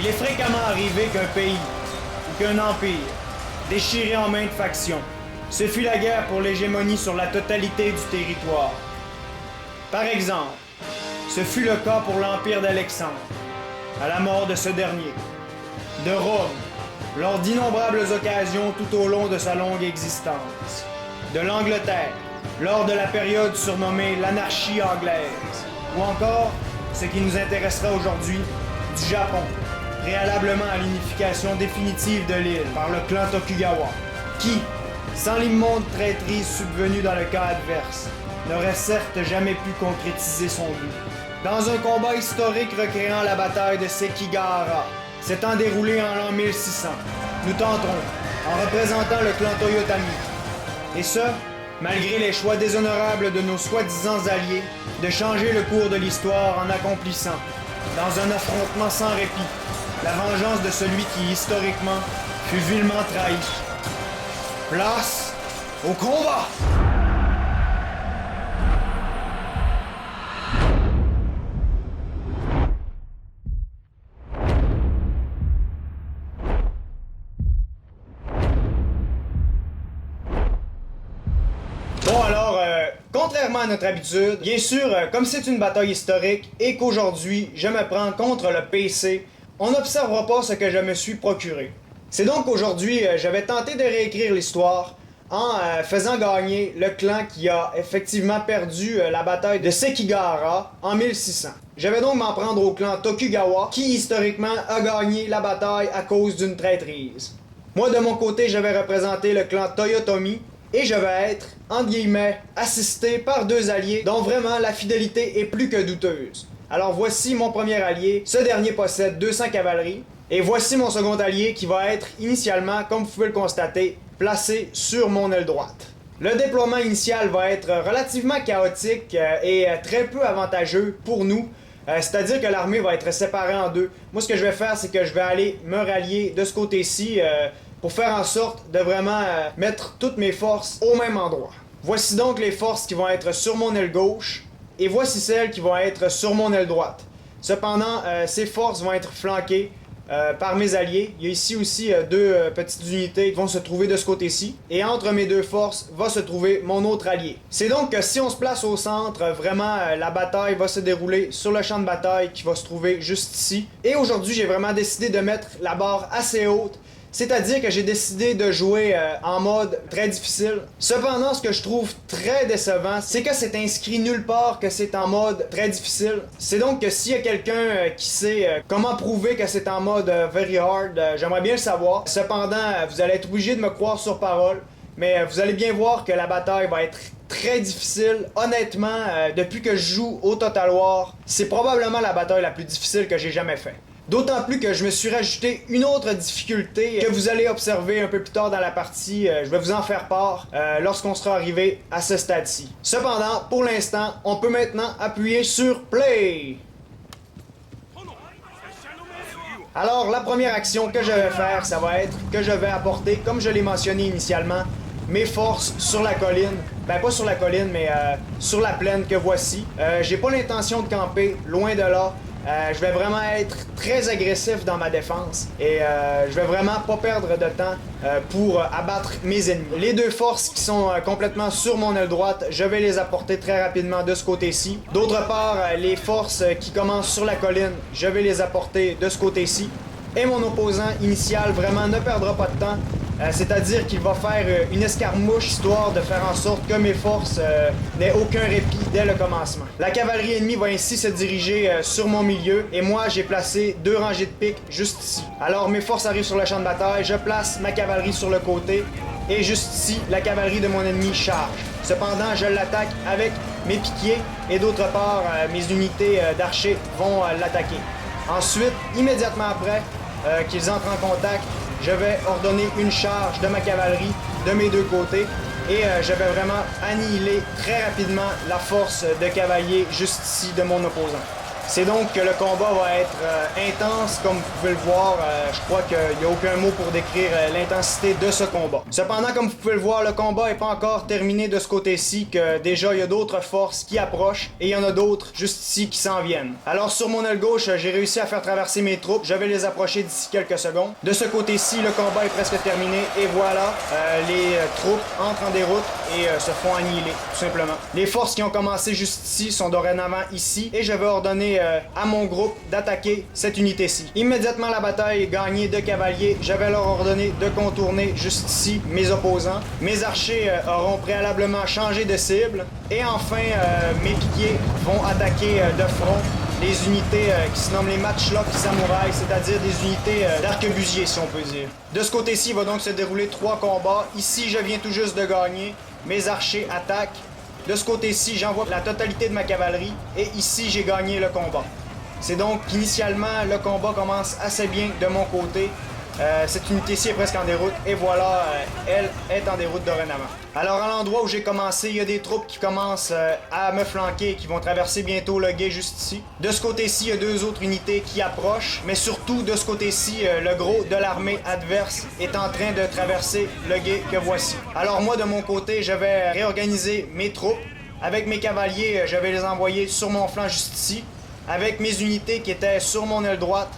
Il est fréquemment arrivé qu'un pays ou qu'un empire, déchiré en maintes factions, ce fut la guerre pour l'hégémonie sur la totalité du territoire. Par exemple, ce fut le cas pour l'empire d'Alexandre, à la mort de ce dernier, de Rome, lors d'innombrables occasions tout au long de sa longue existence, de l'Angleterre, lors de la période surnommée l'anarchie anglaise, ou encore, ce qui nous intéressera aujourd'hui, du Japon, préalablement à l'unification définitive de l'île par le clan Tokugawa, qui, sans l'immonde traîtrise subvenue dans le cas adverse, n'aurait certes jamais pu concrétiser son but. Dans un combat historique recréant la bataille de Sekigahara, s'étant déroulé en l'an 1600, nous tenterons, en représentant le clan Toyotomi, et ce, malgré les choix déshonorables de nos soi-disant alliés, de changer le cours de l'histoire en accomplissant, dans un affrontement sans répit, la vengeance de celui qui, historiquement, fut vilement trahi. Place au combat! Bon alors, contrairement à notre habitude, bien sûr, comme c'est une bataille historique et qu'aujourd'hui je me prends contre le PC, on n'observera pas ce que je me suis procuré. C'est donc qu'aujourd'hui, je vais tenter de réécrire l'histoire en faisant gagner le clan qui a effectivement perdu la bataille de Sekigahara en 1600. Je vais donc m'en prendre au clan Tokugawa qui historiquement a gagné la bataille à cause d'une traîtrise. Moi de mon côté, je vais représenter le clan Toyotomi et je vais être, entre guillemets, assisté par deux alliés dont vraiment la fidélité est plus que douteuse. Alors voici mon premier allié, ce dernier possède 200 cavalerie, et voici mon second allié qui va être initialement, comme vous pouvez le constater, placé sur mon aile droite. Le déploiement initial va être relativement chaotique et très peu avantageux pour nous, c'est-à-dire que l'armée va être séparée en deux. Moi ce que je vais faire, c'est que je vais aller me rallier de ce côté-ci pour faire en sorte de vraiment mettre toutes mes forces au même endroit. Voici donc les forces qui vont être sur mon aile gauche, et voici celles qui vont être sur mon aile droite. Cependant, ces forces vont être flanquées par mes alliés. Il y a ici aussi deux petites unités qui vont se trouver de ce côté-ci. Et entre mes deux forces va se trouver mon autre allié. C'est donc que si on se place au centre, vraiment la bataille va se dérouler sur le champ de bataille qui va se trouver juste ici. Et aujourd'hui, j'ai vraiment décidé de mettre la barre assez haute. C'est-à-dire que j'ai décidé de jouer en mode très difficile. Cependant, ce que je trouve très décevant, c'est que c'est inscrit nulle part que c'est en mode très difficile. C'est donc que s'il y a quelqu'un qui sait comment prouver que c'est en mode very hard, j'aimerais bien le savoir. Cependant, vous allez être obligé de me croire sur parole, mais vous allez bien voir que la bataille va être très difficile. Honnêtement, depuis que je joue au Total War, c'est probablement la bataille la plus difficile que j'ai jamais faite. D'autant plus que je me suis rajouté une autre difficulté que vous allez observer un peu plus tard dans la partie. Je vais vous en faire part lorsqu'on sera arrivé à ce stade-ci. Cependant, pour l'instant, on peut maintenant appuyer sur Play. Alors, la première action que je vais faire, ça va être que je vais apporter, comme je l'ai mentionné initialement, mes forces sur la colline. Ben, pas sur la colline, mais sur la plaine que voici. J'ai pas l'intention de camper, loin de là. Je vais vraiment être très agressif dans ma défense et je vais vraiment pas perdre de temps pour abattre mes ennemis. Les deux forces qui sont complètement sur mon aile droite, je vais les apporter très rapidement de ce côté-ci. D'autre part, les forces qui commencent sur la colline, je vais les apporter de ce côté-ci. Et mon opposant initial vraiment ne perdra pas de temps. C'est-à-dire qu'il va faire une escarmouche histoire de faire en sorte que mes forces n'aient aucun répit dès le commencement. La cavalerie ennemie va ainsi se diriger sur mon milieu et moi j'ai placé deux rangées de piques juste ici. Alors mes forces arrivent sur le champ de bataille, je place ma cavalerie sur le côté et juste ici la cavalerie de mon ennemi charge. Cependant je l'attaque avec mes piquiers et d'autre part mes unités d'archers vont l'attaquer. Ensuite, immédiatement après qu'ils entrent en contact, je vais ordonner une charge de ma cavalerie de mes deux côtés et je vais vraiment annihiler très rapidement la force de cavalier juste ici de mon opposant. C'est donc que le combat va être intense, comme vous pouvez le voir. Je crois qu'il n'y a aucun mot pour décrire l'intensité de ce combat. Cependant, comme vous pouvez le voir, le combat n'est pas encore terminé de ce côté-ci, que déjà il y a d'autres forces qui approchent et il y en a d'autres juste ici qui s'en viennent. Alors sur mon aile gauche, j'ai réussi à faire traverser mes troupes. Je vais les approcher d'ici quelques secondes. De ce côté-ci, le combat est presque terminé et voilà, les troupes entrent en déroute et se font annihiler, tout simplement. Les forces qui ont commencé juste ici sont dorénavant ici et je vais ordonner à mon groupe d'attaquer cette unité-ci. Immédiatement la bataille gagnée de cavaliers, je vais leur ordonner de contourner juste ici mes opposants. Mes archers auront préalablement changé de cible et enfin mes piquiers vont attaquer de front les unités qui se nomment les matchlock samouraïs, c'est-à-dire des unités d'arquebusiers si on peut dire. De ce côté-ci, il va donc se dérouler 3 combats. Ici, je viens tout juste de gagner. Mes archers attaquent. De ce côté-ci, j'envoie la totalité de ma cavalerie et ici, j'ai gagné le combat. C'est donc qu'initialement, le combat commence assez bien de mon côté. Cette unité-ci est presque en déroute et voilà, elle est en déroute dorénavant. Alors à l'endroit où j'ai commencé, il y a des troupes qui commencent à me flanquer et qui vont traverser bientôt le gué juste ici. De ce côté-ci, il y a 2 autres unités qui approchent, mais surtout de ce côté-ci, le gros de l'armée adverse est en train de traverser le gué que voici. Alors moi de mon côté, je vais réorganiser mes troupes. Avec mes cavaliers, je vais les envoyer sur mon flanc juste ici. Avec mes unités qui étaient sur mon aile droite,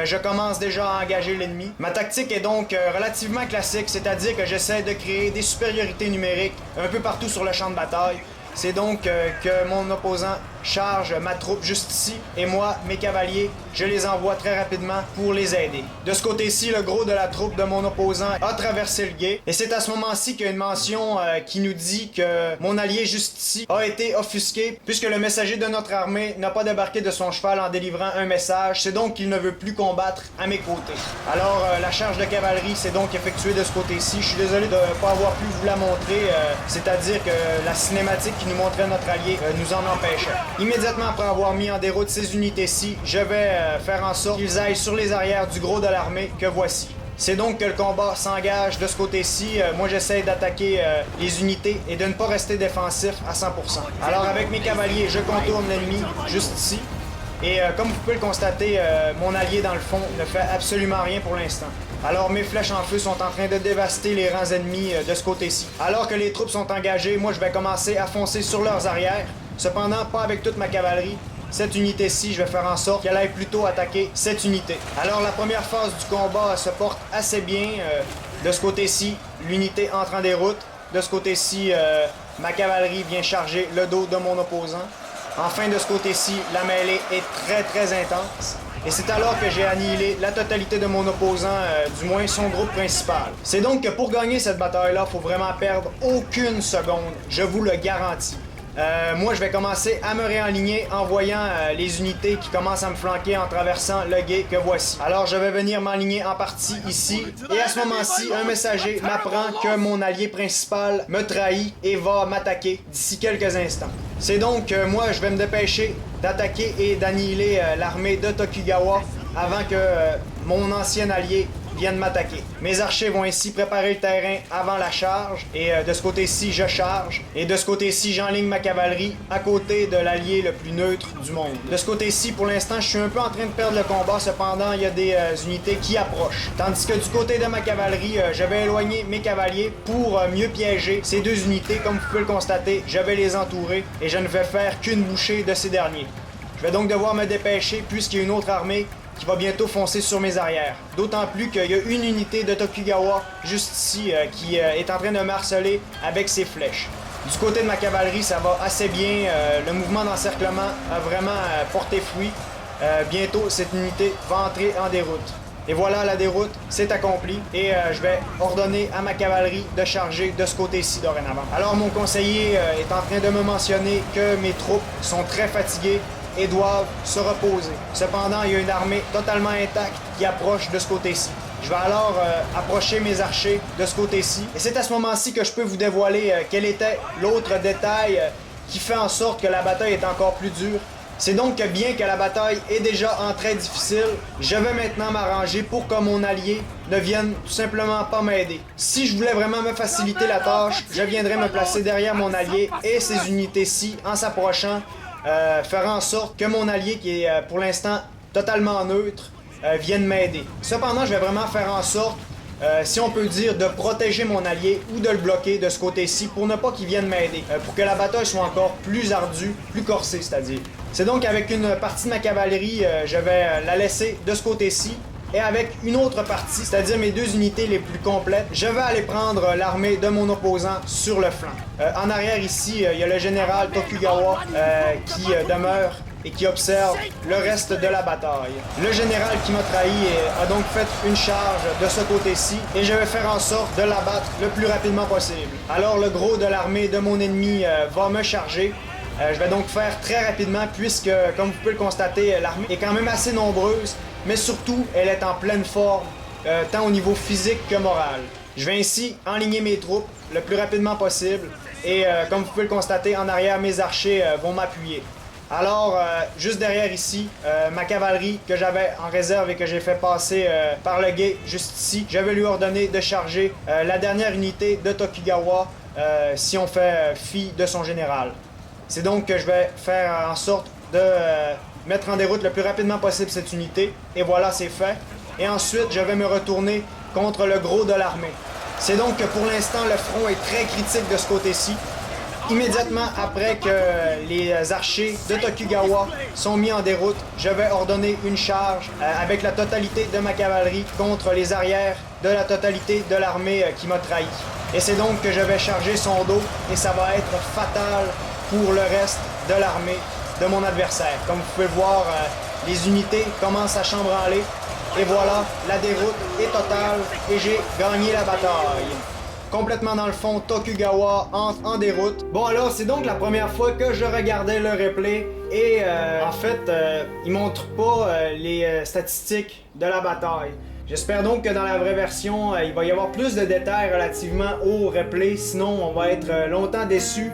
je commence déjà à engager l'ennemi. Ma tactique est donc relativement classique, c'est-à-dire que j'essaie de créer des supériorités numériques un peu partout sur le champ de bataille. C'est donc que mon opposant charge ma troupe juste ici et moi, mes cavaliers, je les envoie très rapidement pour les aider. De ce côté-ci, le gros de la troupe de mon opposant a traversé le gué et c'est à ce moment-ci qu'il y a une mention qui nous dit que mon allié juste ici a été offusqué puisque le messager de notre armée n'a pas débarqué de son cheval en délivrant un message. C'est donc qu'il ne veut plus combattre à mes côtés. Alors la charge de cavalerie s'est donc effectuée de ce côté-ci. Je suis désolé de ne pas avoir pu vous la montrer, c'est-à-dire que la cinématique qui nous montrait notre allié nous en empêchait. Immédiatement après avoir mis en déroute ces unités-ci, je vais faire en sorte qu'ils aillent sur les arrières du gros de l'armée que voici. C'est donc que le combat s'engage de ce côté-ci. Moi, j'essaie d'attaquer les unités et de ne pas rester défensif à 100%. Alors, avec mes cavaliers, je contourne l'ennemi juste ici. Et comme vous pouvez le constater, mon allié, dans le fond, ne fait absolument rien pour l'instant. Alors, mes flèches en feu sont en train de dévaster les rangs ennemis de ce côté-ci. Alors que les troupes sont engagées, moi, je vais commencer à foncer sur leurs arrières. Cependant, pas avec toute ma cavalerie. Cette unité-ci, je vais faire en sorte qu'elle aille plutôt attaquer cette unité. Alors, la première phase du combat se porte assez bien. De ce côté-ci, l'unité entre en déroute. De ce côté-ci, ma cavalerie vient charger le dos de mon opposant. Enfin, de ce côté-ci, la mêlée est très intense. Et c'est alors que j'ai annihilé la totalité de mon opposant, du moins son groupe principal. C'est donc que pour gagner cette bataille-là, il faut vraiment perdre aucune seconde. Je vous le garantis. Moi, je vais commencer à me réaligner en voyant les unités qui commencent à me flanquer en traversant le gué que voici. Alors, je vais venir m'aligner en partie ici. Et à ce moment-ci, un messager m'apprend que mon allié principal me trahit et va m'attaquer d'ici quelques instants. C'est donc moi, je vais me dépêcher d'attaquer et d'annihiler l'armée de Tokugawa avant que mon ancien allié viennent m'attaquer. Mes archers vont ainsi préparer le terrain avant la charge et de ce côté-ci, je charge et de ce côté-ci, j'enligne ma cavalerie à côté de l'allié le plus neutre du monde. De ce côté-ci, pour l'instant, je suis un peu en train de perdre le combat, cependant, il y a des unités qui approchent. Tandis que du côté de ma cavalerie, je vais éloigner mes cavaliers pour mieux piéger ces 2 unités. Comme vous pouvez le constater, je vais les entourer et je ne vais faire qu'une bouchée de ces derniers. Je vais donc devoir me dépêcher puisqu'il y a une autre armée qui va bientôt foncer sur mes arrières. D'autant plus qu'il y a une unité de Tokugawa juste ici qui est en train de me harceler avec ses flèches. Du côté de ma cavalerie, ça va assez bien. Le mouvement d'encerclement a vraiment porté fruit. Bientôt, cette unité va entrer en déroute. Et voilà, la déroute s'est accomplie et je vais ordonner à ma cavalerie de charger de ce côté-ci dorénavant. Alors mon conseiller est en train de me mentionner que mes troupes sont très fatiguées et doivent se reposer. Cependant, il y a une armée totalement intacte qui approche de ce côté-ci. Je vais alors approcher mes archers de ce côté-ci. Et c'est à ce moment-ci que je peux vous dévoiler quel était l'autre détail qui fait en sorte que la bataille est encore plus dure. C'est donc que bien que la bataille est déjà en très difficile, je vais maintenant m'arranger pour que mon allié ne vienne tout simplement pas m'aider. Si je voulais vraiment me faciliter la tâche, je viendrais me placer derrière mon allié et ces unités-ci en s'approchant faire en sorte que mon allié, qui est pour l'instant totalement neutre, vienne m'aider. Cependant, je vais vraiment faire en sorte, si on peut dire, de protéger mon allié ou de le bloquer de ce côté-ci pour ne pas qu'il vienne m'aider, pour que la bataille soit encore plus ardue, plus corsée, c'est-à-dire. C'est donc avec une partie de ma cavalerie, je vais la laisser de ce côté-ci. Et avec une autre partie, c'est-à-dire mes 2 unités les plus complètes, je vais aller prendre l'armée de mon opposant sur le flanc. En arrière ici, il y a le général Tokugawa qui demeure et qui observe le reste de la bataille. Le général qui m'a trahi a donc fait une charge de ce côté-ci et je vais faire en sorte de l'abattre le plus rapidement possible. Alors le gros de l'armée de mon ennemi va me charger. Je vais donc faire très rapidement puisque, comme vous pouvez le constater, l'armée est quand même assez nombreuse, mais surtout, elle est en pleine forme, tant au niveau physique que moral. Je vais ainsi enligner mes troupes le plus rapidement possible et, comme vous pouvez le constater, en arrière, mes archers vont m'appuyer. Alors, juste derrière ici, ma cavalerie que j'avais en réserve et que j'ai fait passer par le guet juste ici, je vais lui ordonner de charger la dernière unité de Tokugawa si on fait fi de son général. C'est donc que je vais faire en sorte de mettre en déroute le plus rapidement possible cette unité. Et voilà, c'est fait. Et ensuite, je vais me retourner contre le gros de l'armée. C'est donc que pour l'instant, le front est très critique de ce côté-ci. Immédiatement après que les archers de Tokugawa sont mis en déroute, je vais ordonner une charge avec la totalité de ma cavalerie contre les arrières de la totalité de l'armée qui m'a trahi. Et c'est donc que je vais charger son dos et ça va être fatal pour le reste de l'armée de mon adversaire. Comme vous pouvez le voir, les unités commencent à chambranler. Et voilà, la déroute est totale et j'ai gagné la bataille. Complètement dans le fond, Tokugawa entre en déroute. Bon alors, c'est donc la première fois que je regardais le replay et en fait, il montre pas les statistiques de la bataille. J'espère donc que dans la vraie version, il va y avoir plus de détails relativement au replay, sinon on va être longtemps déçus.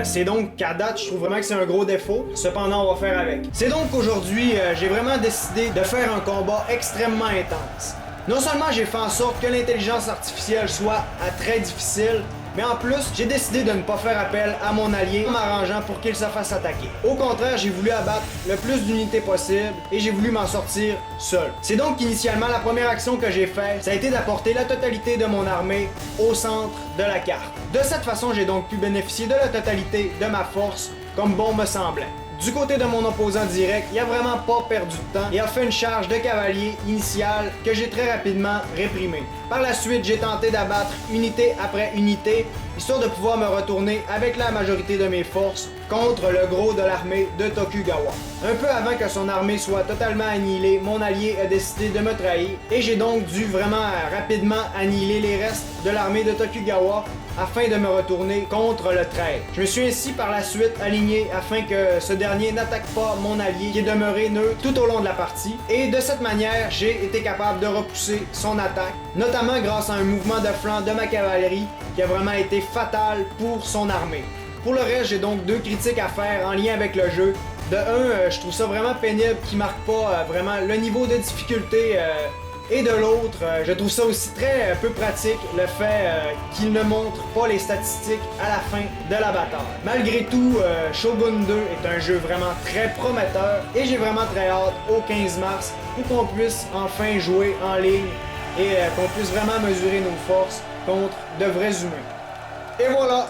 C'est donc qu'à date, je trouve vraiment que c'est un gros défaut. Cependant, on va faire avec. C'est donc qu'aujourd'hui, j'ai vraiment décidé de faire un combat extrêmement intense. Non seulement j'ai fait en sorte que l'intelligence artificielle soit très difficile, mais en plus, j'ai décidé de ne pas faire appel à mon allié en m'arrangeant pour qu'il se fasse attaquer. Au contraire, j'ai voulu abattre le plus d'unités possible et j'ai voulu m'en sortir seul. C'est donc qu'initialement, la première action que j'ai faite, ça a été d'apporter la totalité de mon armée au centre de la carte. De cette façon, j'ai donc pu bénéficier de la totalité de ma force comme bon me semblait. Du côté de mon opposant direct, il a vraiment pas perdu de temps et a fait une charge de cavalier initiale que j'ai très rapidement réprimée. Par la suite, j'ai tenté d'abattre unité après unité, histoire de pouvoir me retourner avec la majorité de mes forces contre le gros de l'armée de Tokugawa. Un peu avant que son armée soit totalement annihilée, mon allié a décidé de me trahir et j'ai donc dû vraiment rapidement annihiler les restes de l'armée de Tokugawa afin de me retourner contre le traître. Je me suis ainsi par la suite aligné afin que ce dernier n'attaque pas mon allié qui est demeuré neutre tout au long de la partie et de cette manière, j'ai été capable de repousser son attaque, notamment grâce à un mouvement de flanc de ma cavalerie qui a vraiment été fatal pour son armée. Pour le reste, j'ai donc 2 critiques à faire en lien avec le jeu. De un, je trouve ça vraiment pénible qui marque pas vraiment le niveau de difficulté et de l'autre, je trouve ça aussi très peu pratique le fait qu'il ne montre pas les statistiques à la fin de la bataille. Malgré tout, Shogun 2 est un jeu vraiment très prometteur et j'ai vraiment très hâte au 15 mars pour qu'on puisse enfin jouer en ligne et qu'on puisse vraiment mesurer nos forces contre de vrais humains. Et voilà!